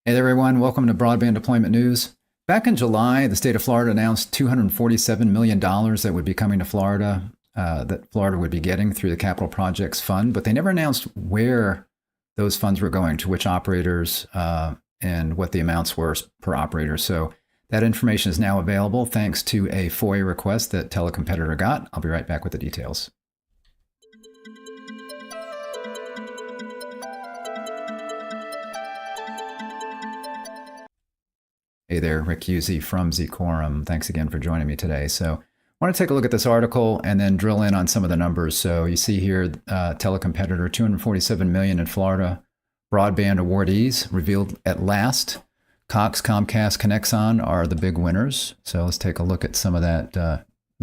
Hey there, everyone. Welcome to Broadband Deployment News. Back in July, the state of Florida announced $247 million that would be coming to Florida, that Florida would be getting through the Capital Projects Fund, but they never announced where those funds were going, to which operators, and what the amounts were per operator. So that information is now available thanks to a FOIA request that Telecompetitor got. I'll be right back with the details. Hey there, Rick Husey from Zcorum. Thanks again for joining me today. So I want to take a look at this article and then drill in on some of the numbers. So you see here, Telecompetitor, $247 million in Florida. Broadband awardees revealed at last. Cox, Comcast, Conexon are the big winners. So let's take a look at some of that,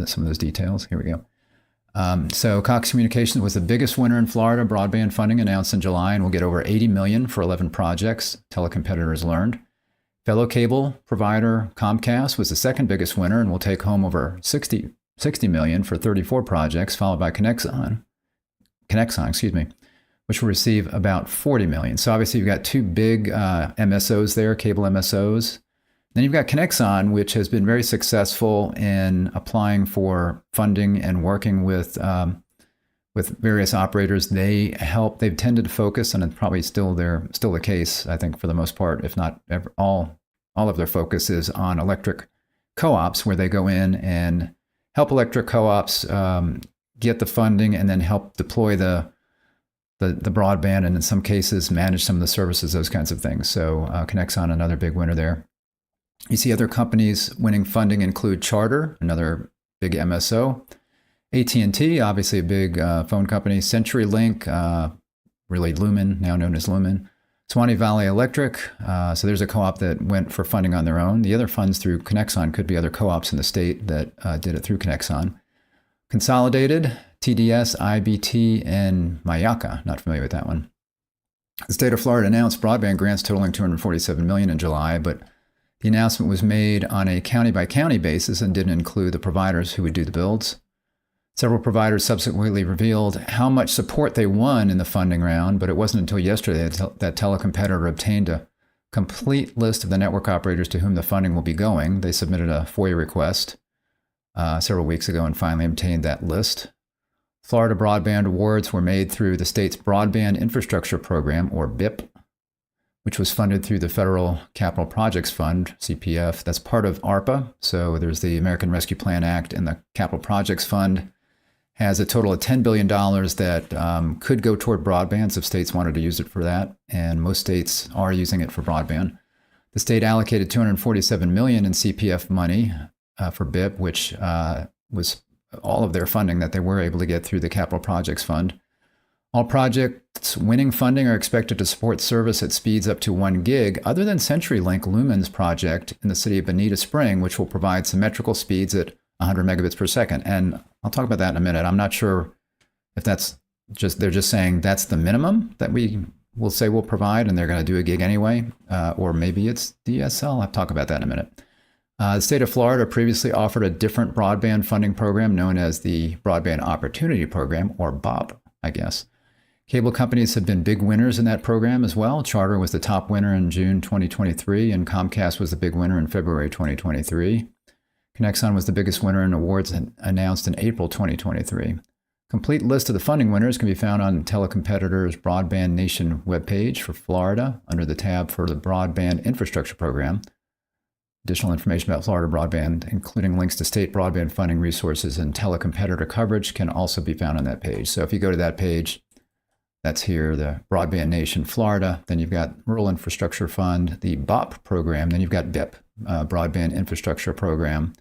some of those details. Here we go. So Cox Communications was the biggest winner in Florida. Broadband funding announced in July and will get over $80 million for 11 projects, Telecompetitor has learned. Fellow cable provider Comcast was the second biggest winner and will take home over $60 million for 34 projects, followed by Conexon, which will receive about $40 million. So obviously you've got two big MSOs there, cable MSOs. Then you've got Conexon, which has been very successful in applying for funding and working with various operators. They've tended to focus, and it's probably still the case, I think, for the most part, if not ever, all of their focus is on electric co-ops, where they go in and help electric co-ops get the funding and then help deploy the broadband, and in some cases manage some of the services, those kinds of things. So Conexon, another big winner there. You see other companies winning funding include Charter, another big MSO. AT&T, obviously a big phone company. CenturyLink, really Lumen, now known as Lumen. Swanee Valley Electric, so there's a co-op that went for funding on their own. The other funds through Conexon could be other co-ops in the state that did it through Conexon. Consolidated, TDS, IBT, and Mayaka. Not familiar with that one. The state of Florida announced broadband grants totaling $247 million in July, but the announcement was made on a county-by-county basis and didn't include the providers who would do the builds. Several providers subsequently revealed how much support they won in the funding round, but it wasn't until yesterday that Telecompetitor obtained a complete list of the network operators to whom the funding will be going. They submitted a FOIA request several weeks ago and finally obtained that list. Florida broadband awards were made through the state's Broadband Infrastructure Program, or BIP, which was funded through the Federal Capital Projects Fund, CPF. That's part of ARPA. So there's the American Rescue Plan Act, and the Capital Projects Fund has a total of $10 billion that could go toward broadband if states wanted to use it for that, and most states are using it for broadband. The state allocated $247 million in CPF money for BIP, which was all of their funding that they were able to get through the Capital Projects Fund. All projects winning funding are expected to support service at speeds up to 1 gig, other than CenturyLink Lumen's project in the city of Bonita Spring, which will provide symmetrical speeds at 100 megabits per second. And I'll talk about that in a minute. I'm not sure if they're just saying that's the minimum that we will say we'll provide, and they're going to do a gig anyway, or maybe it's DSL. I'll talk about that in a minute. The state of Florida previously offered a different broadband funding program known as the Broadband Opportunity Program, or BOP, I guess. Cable companies have been big winners in that program as well. Charter was the top winner in June 2023, and Comcast was the big winner in February 2023. Conexon was the biggest winner in awards announced in April 2023. Complete list of the funding winners can be found on Telecompetitor's Broadband Nation webpage for Florida under the tab for the Broadband Infrastructure Program. Additional information about Florida broadband, including links to state broadband funding resources and Telecompetitor coverage, can also be found on that page. So if you go to that page, that's here, the Broadband Nation Florida. Then you've got Rural Infrastructure Fund, the BOP program. Then you've got BIP, Broadband Infrastructure Program.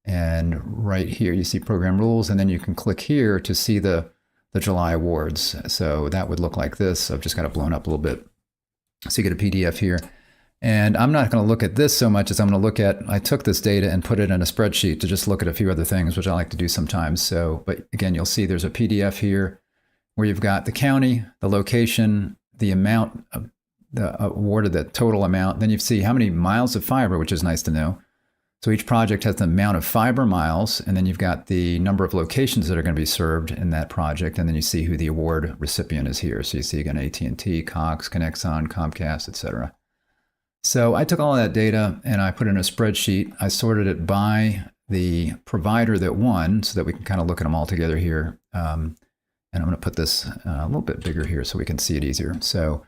And right here, you see program rules. And then you can click here to see the July awards. So that would look like this. I've just got it blown up a little bit. So you get a PDF here. And I'm not going to look at this so much as I'm going to look at, I took this data and put it in a spreadsheet to just look at a few other things, which I like to do sometimes. So, but again, you'll see there's a PDF here where you've got the county, the location, the amount of the awarded, the total amount. Then you see how many miles of fiber, which is nice to know. So each project has the amount of fiber miles, and then you've got the number of locations that are going to be served in that project, and then you see who the award recipient is here. So you see again AT&T, Cox, Conexon, Comcast, etc. So I took all of that data and I put it in a spreadsheet. I sorted it by the provider that won so that we can kind of look at them all together here. And I'm going to put this a little bit bigger here so we can see it easier. So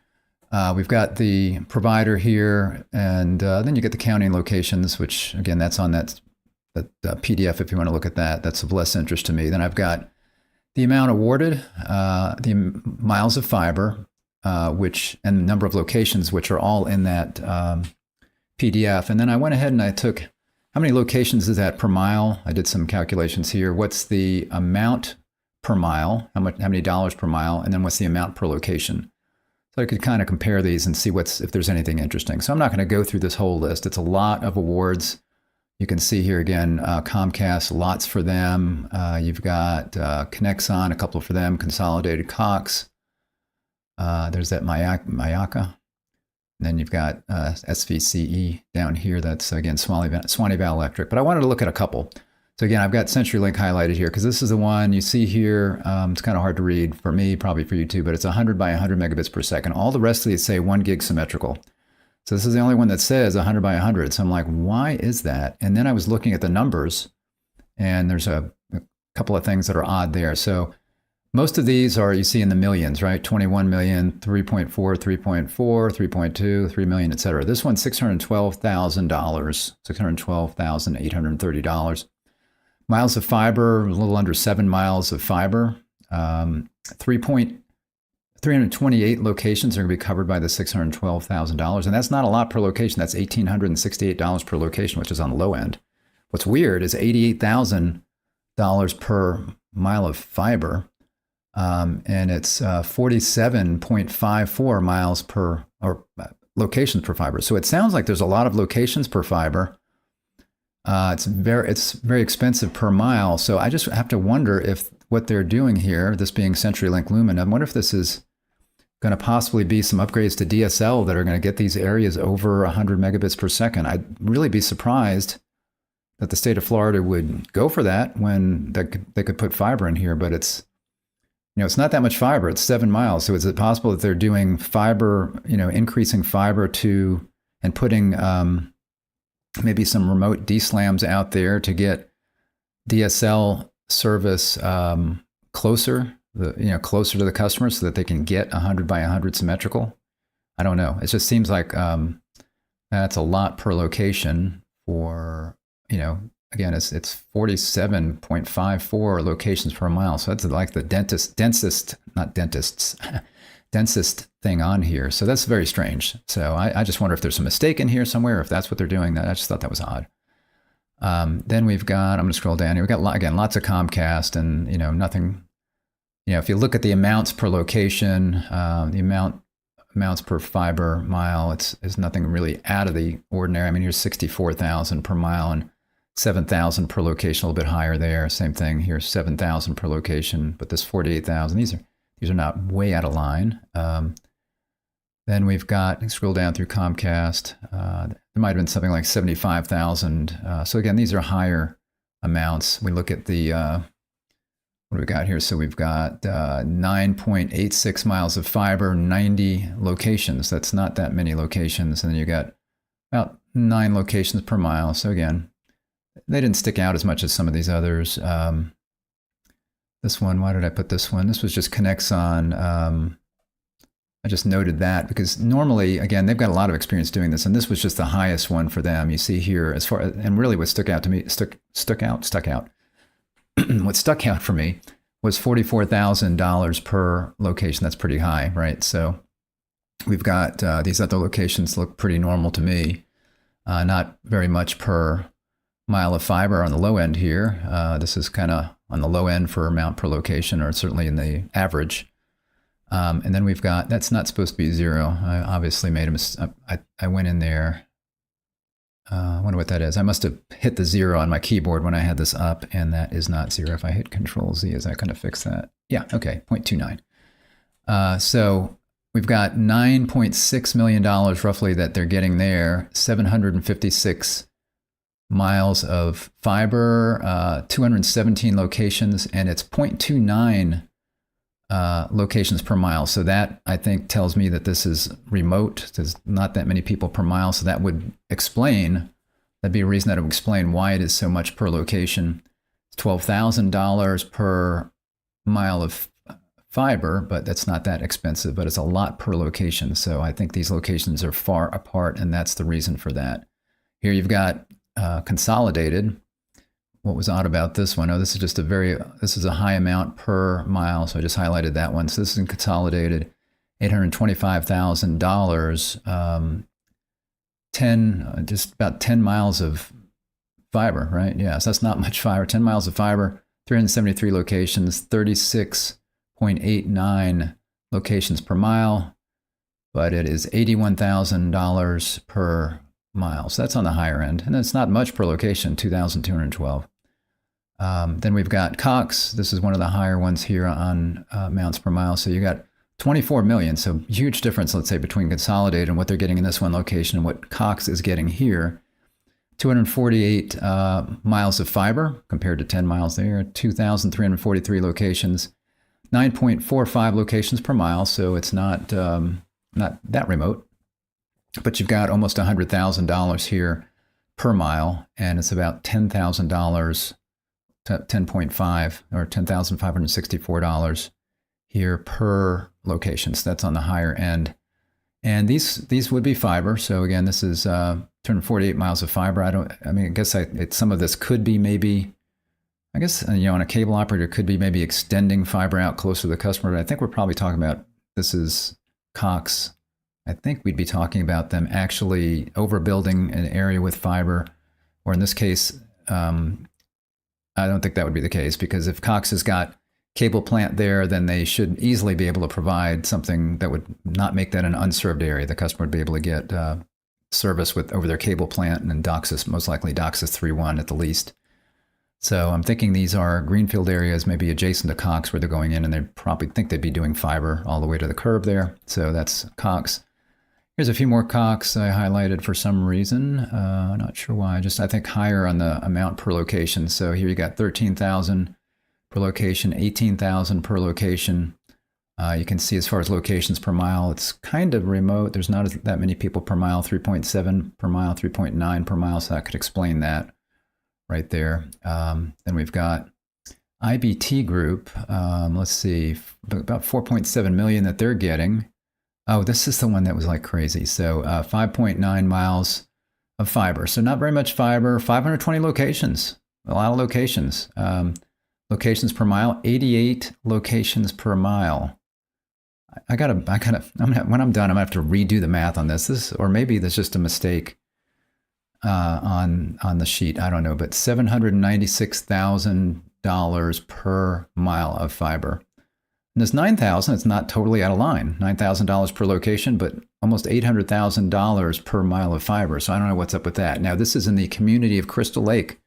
we've got the provider here, and then you get the county and locations, which again, that's on that PDF if you want to look at that. That's of less interest to me. Then I've got the amount awarded, the miles of fiber, and the number of locations, which are all in that PDF. And then I went ahead and I took how many locations is that per mile. I did some calculations here. What's the amount per mile? How many dollars per mile? And then what's the amount per location? So I could kind of compare these and see if there's anything interesting. So I'm not going to go through this whole list. It's a lot of awards. You can see here again, Comcast, lots for them. You've got Connexon, a couple for them, Consolidated Cox. There's that Mayaka. And then you've got SVCE down here. That's, again, Swanee Valley Electric. But I wanted to look at a couple. So again, I've got CenturyLink highlighted here because this is the one you see here. It's kind of hard to read for me, probably for you too, but it's 100 by 100 megabits per second. All the rest of these say 1 gig symmetrical. So this is the only one that says 100 by 100. So I'm like, why is that? And then I was looking at the numbers, and there's a couple of things that are odd there. So most of these are, you see in the millions, right? 21 million, 3.4, 3.4, 3.2, 3 million, et cetera. This one's $612,000, $612,830. Miles of fiber, a little under 7 miles of fiber. 328 locations are going to be covered by the $612,000. And that's not a lot per location. That's $1,868 per location, which is on the low end. What's weird is $88,000 per mile of fiber. And it's 47.54 miles per, or locations per fiber. So it sounds like there's a lot of locations per fiber. It's very expensive per mile. So I just have to wonder if what they're doing here, this being CenturyLink Lumen, I wonder if this is going to possibly be some upgrades to DSL that are going to get these areas over 100 megabits per second. I'd really be surprised that the state of Florida would go for that when they could put fiber in here, but it's not that much fiber. It's 7 miles. So is it possible that they're doing fiber, increasing fiber to, and putting maybe some remote DSLAMs out there to get DSL service closer to the customer so that they can get 100 by 100 symmetrical? I don't know. It just seems like that's a lot per location for, again, it's 47.54 locations per mile. So that's like the densest thing on here. So that's very strange. So I just wonder if there's a mistake in here somewhere, if that's what they're doing. I just thought that was odd. Then we've got, I'm going to scroll down here. We've got, again, lots of Comcast and, nothing, if you look at the amounts per location, the amounts per fiber mile, it's nothing really out of the ordinary. I mean, here's 64,000 per mile and 7,000 per location, a little bit higher there. Same thing here, 7,000 per location, but this 48,000, these are not way out of line. Then we've got, scroll down through Comcast, there might have been something like 75,000. So again, these are higher amounts. We look at the, what do we got here? So we've got 9.86 miles of fiber, 90 locations. That's not that many locations. And then you got about 9 locations per mile. So again, they didn't stick out as much as some of these others. This one, why did I put this one? This was just Connexon. I just noted that because normally, again, they've got a lot of experience doing this, and this was just the highest one for them. You see here, as far, and really what stuck out to me, stuck out. What stuck out for me was $44,000 per location. That's pretty high, right? So we've got these other locations look pretty normal to me. Not very much per mile of fiber on the low end here. This is kind of on the low end for amount per location, or certainly in the average. And then we've got, that's not supposed to be 0. I obviously made a mistake. I went in there. I wonder what that is. I must have hit the 0 on my keyboard when I had this up, and that is not 0. If I hit Control-Z, is that going to fix that? Yeah, okay, 0.29. So we've got $9.6 million roughly that they're getting there, 756 miles of fiber, 217 locations, and it's 0.29 locations per mile. So that, I think, tells me that this is remote. There's not that many people per mile. So that'd be a reason that would explain why it is so much per location. It's $12,000 per mile of fiber, but that's not that expensive, but it's a lot per location. So I think these locations are far apart, and that's the reason for that. Here you've got consolidated. What was odd about this one? Oh, this is a high amount per mile. So I just highlighted that one. So this is in consolidated, $825,000, just about 10 miles of fiber, right? Yeah, so that's not much fiber. 10 miles of fiber, 373 locations, 36.89 locations per mile, but it is $81,000 per mile. So that's on the higher end. And it's not much per location, 2,212. Then we've got Cox. This is one of the higher ones here on amounts per mile. So you got 24 million. So huge difference, let's say, between consolidated and what they're getting in this one location and what Cox is getting here. 248 miles of fiber compared to 10 miles there. 2,343 locations. 9.45 locations per mile. So it's not that remote. But you've got almost $100,000 here per mile, and it's about $10,000. 10.5 or $10,564 here per location. So that's on the higher end. And these would be fiber. So again, this is 248 miles of fiber. I guess some of this could be maybe, I guess, on a cable operator could be maybe extending fiber out closer to the customer. But I think we're probably talking about, this is Cox. I think we'd be talking about them actually overbuilding an area with fiber, or in this case, I don't think that would be the case, because if Cox has got cable plant there, then they should easily be able to provide something that would not make that an unserved area. The customer would be able to get service over their cable plant and DOCSIS, most likely DOCSIS 3.1 at the least. So I'm thinking these are greenfield areas, maybe adjacent to Cox, where they're going in, and they probably think they'd be doing fiber all the way to the curb there. So that's Cox. Here's a few more Cox I highlighted for some reason. Not sure why. I think higher on the amount per location. So here you got 13,000 per location, 18,000 per location. You can see as far as locations per mile, it's kind of remote. There's not that many people per mile, 3.7 per mile, 3.9 per mile. So that could explain that right there. Then we've got IBT Group. Let's see, about 4.7 million that they're getting. Oh, this is the one that was like crazy. So 5.9 miles of fiber. So not very much fiber, 520 locations, a lot of locations. Locations per mile, 88 locations per mile. When I'm done, I'm gonna have to redo the math on this. Or maybe there's just a mistake on the sheet. I don't know, but $796,000 per mile of fiber. And this $9,000, it's not totally out of line. $9,000 per location, but almost $800,000 per mile of fiber. So I don't know what's up with that. Now, this is in the community of Crystal Lake.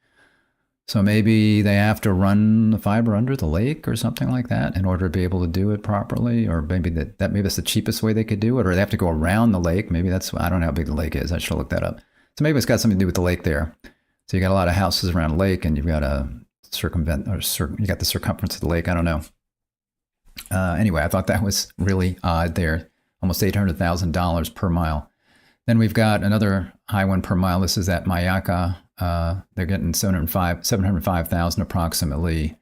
So maybe they have to run the fiber under the lake or something like that in order to be able to do it properly. Or maybe maybe that's the cheapest way they could do it. Or they have to go around the lake. Maybe I don't know how big the lake is. I should look that up. So maybe it's got something to do with the lake there. So you got a lot of houses around a lake, and you've got to you got the circumference of the lake. I don't know. Anyway, I thought that was really odd there. Almost $800,000 per mile. Then we've got another high one per mile. This is at Mayaka. They're getting 705,000 approximately.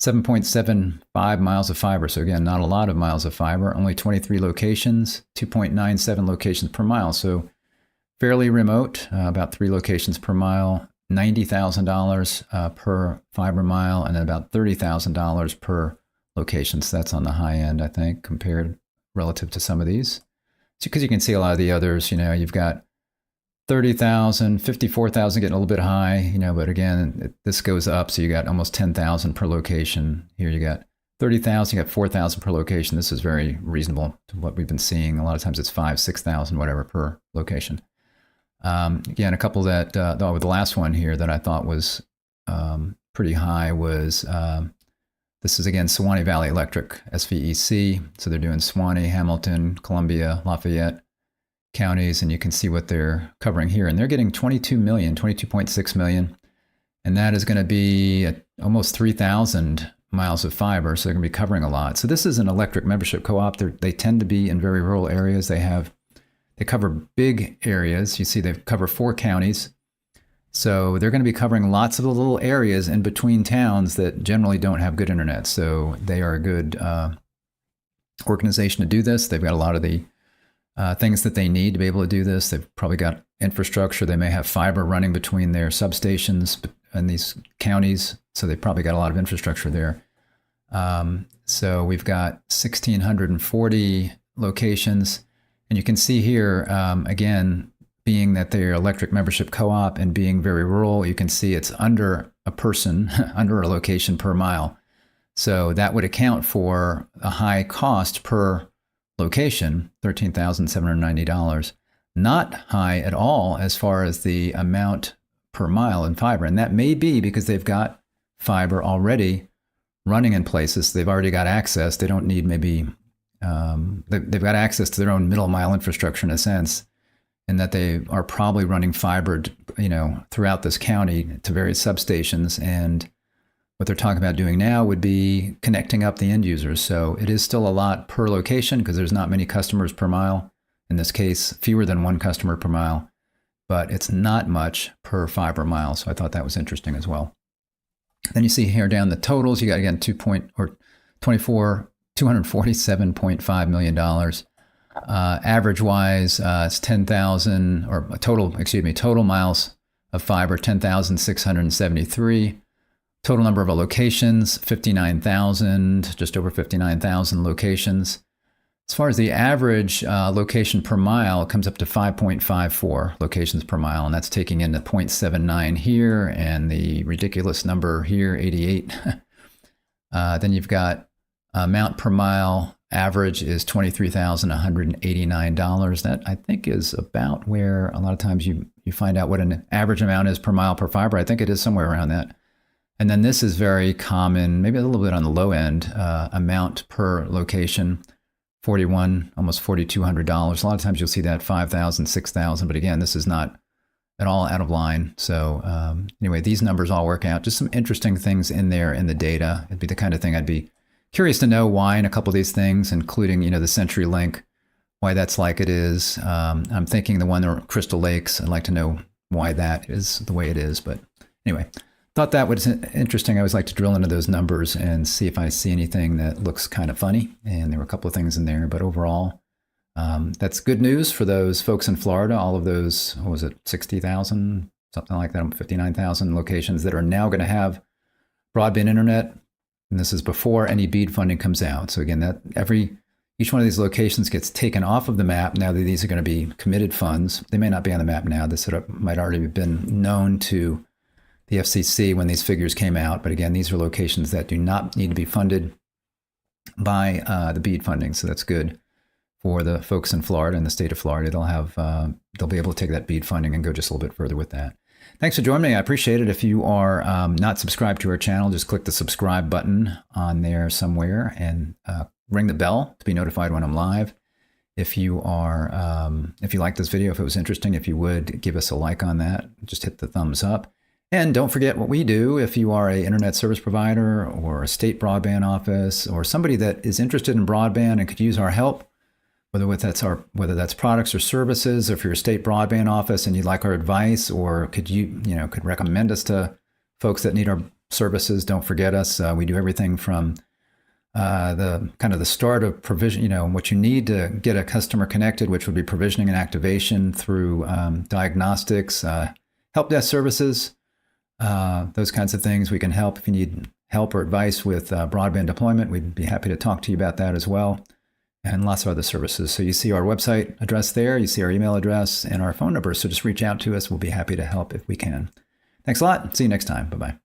7.75 miles of fiber. So again, not a lot of miles of fiber. Only 23 locations, 2.97 locations per mile. So fairly remote. About 3 locations per mile. $90,000 per fiber mile, and then about $30,000 per location. So that's on the high end, I think, compared relative to some of these. Because you can see a lot of the others, you've got 30,000, 54,000 getting a little bit high, but again, this goes up. So you got almost 10,000 per location. Here you got 30,000, you got 4,000 per location. This is very reasonable to what we've been seeing. A lot of times it's 5,000, 6,000, whatever per location. Again, a couple that, the last one here that I thought was pretty high was, this is again, Suwannee Valley Electric, SVEC. So they're doing Suwannee, Hamilton, Columbia, Lafayette counties, and you can see what they're covering here. And they're getting 22.6 million. And that is going to be almost 3,000 miles of fiber, so they're going to be covering a lot. So this is an electric membership co-op. They tend to be in very rural areas. They cover big areas. You see they cover 4 counties. So they're going to be covering lots of the little areas in between towns that generally don't have good internet. So they are a good organization to do this. They've got a lot of the things that they need to be able to do this. They've probably got infrastructure. They may have fiber running between their substations in these counties. So they've probably got a lot of infrastructure there. So we've got 1,640 locations. And you can see here, again, being that they're electric membership co-op and being very rural, you can see it's under a person, under a location per mile. So that would account for a high cost per location, $13,790. Not high at all as far as the amount per mile in fiber. And that may be because they've got fiber already running in places. They've already got access. They don't need maybe, they've got access to their own middle mile infrastructure in a sense, and that they are probably running fiber, throughout this county to various substations. And what they're talking about doing now would be connecting up the end users. So it is still a lot per location because there's not many customers per mile. In this case, fewer than 1 customer per mile, but it's not much per fiber mile. So I thought that was interesting as well. Then you see here down the totals, you got again $247.5 million. Average wise, it's 10,000 or total miles of fiber, 10,673. Total number of locations, 59,000, just over 59,000 locations. As far as the average location per mile, it comes up to 5.54 locations per mile, and that's taking into 0.79 here and the ridiculous number here, 88. Then you've got amount per mile average is $23,189. That I think is about where a lot of times you find out what an average amount is per mile per fiber. I think it is somewhere around that. And then this is very common, maybe a little bit on the low end, amount per location, almost $4,200. A lot of times you'll see that 5,000, 6,000, but again, this is not at all out of line. So anyway, these numbers all work out. Just some interesting things in there in the data. It'd be the kind of thing I'd be curious to know why in a couple of these things, including, the CenturyLink, why that's like it is. I'm thinking the one that Crystal Lakes, I'd like to know why that is the way it is. But anyway, thought that was interesting. I always like to drill into those numbers and see if I see anything that looks kind of funny. And there were a couple of things in there, but overall, that's good news for those folks in Florida. All of those, 60,000, something like that, 59,000 locations that are now going to have broadband internet. And this is before any BEAD funding comes out. So again, each one of these locations gets taken off of the map now that these are going to be committed funds. They may not be on the map now. This might already have been known to the FCC when these figures came out. But again, these are locations that do not need to be funded by the BEAD funding. So that's good for the folks in Florida and the state of Florida. They'll be able to take that BEAD funding and go just a little bit further with that. Thanks for joining me. I appreciate it. If you are not subscribed to our channel, just click the subscribe button on there somewhere and ring the bell to be notified when I'm live. If you like this video, if it was interesting, if you would give us a like on that, just hit the thumbs up. And don't forget what we do. If you are an internet service provider or a state broadband office or somebody that is interested in broadband and could use our help, whether that's products or services, or if you're a state broadband office and you'd like our advice, or could recommend us to folks that need our services, don't forget us. We do everything from the start of provision, what you need to get a customer connected, which would be provisioning and activation, through diagnostics, help desk services, those kinds of things. We can help if you need help or advice with broadband deployment. We'd be happy to talk to you about that as well, and lots of other services. So you see our website address there, you see our email address and our phone number. So just reach out to us. We'll be happy to help if we can. Thanks a lot. See you next time. Bye-bye.